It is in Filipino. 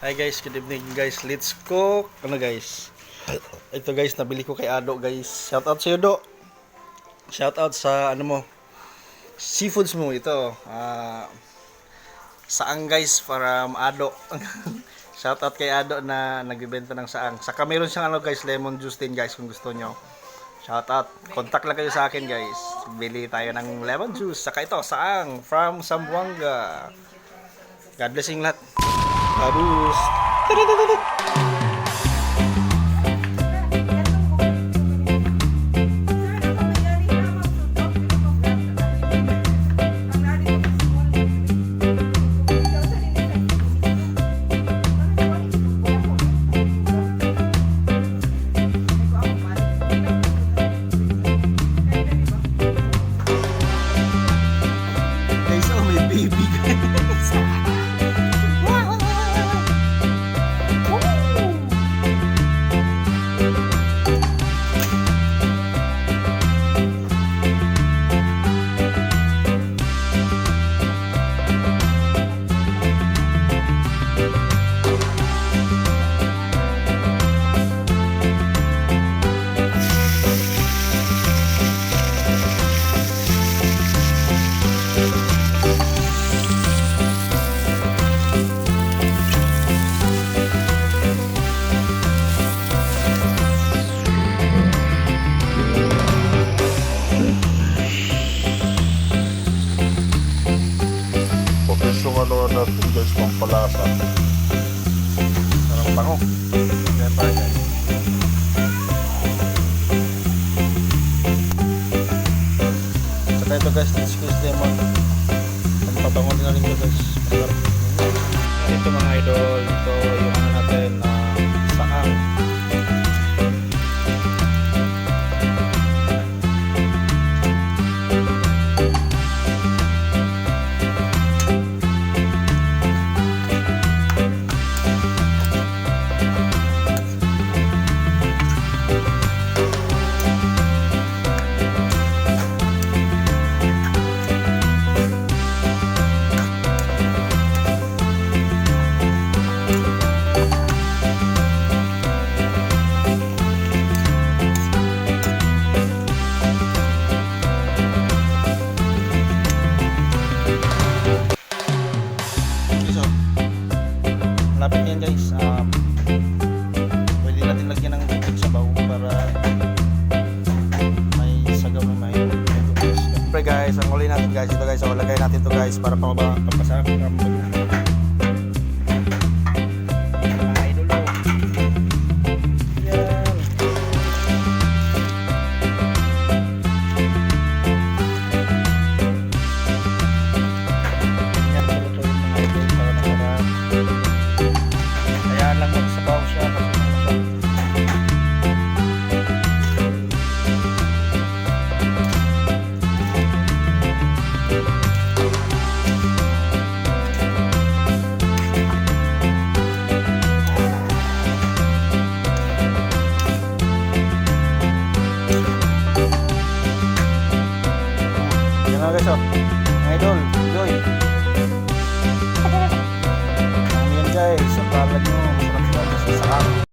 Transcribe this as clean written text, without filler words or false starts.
Hi guys, good evening guys. Let's cook. Ano guys? Ito guys, nabili ko kay Ado guys. Shout out sa iyo, Do. Shout out sa ano mo, seafoods mo ito. Saang guys from Ado. Shout out kay Ado na nagbebenta ng saang. Saka meron siyang ano guys, lemon juice din guys kung gusto nyo. Shout out. Contact lang kayo sa akin guys. Bili tayo ng lemon juice. Saka ito, saang from Zamboanga. God blessing lahat. Abus. Guys, oh may baby guys. Yung ano natin guys, pampalasa. Parang pango. Kaya pa guys. Saka ito guys, squeeze lemon. Pabango din na rin ito guys. Masarap. Ito mga idol, ito yung ano natin na saang. Malapit yan guys. Pwede natin lagyan ng tubig sa baho para may sagaw na may tubig. Siyempre guys, ang uli natin guys, ito guys, so lagay natin ito guys para pampasarap ang bago. Mga idolo. Yan. Yan, ito yung mga idol para masarap. Kaya lang magsabaw siya kasi ano siya. Yan na guys, oh. Mga idol, enjoy. Yan guys, sa palad nyo, masarap sila sa sarap.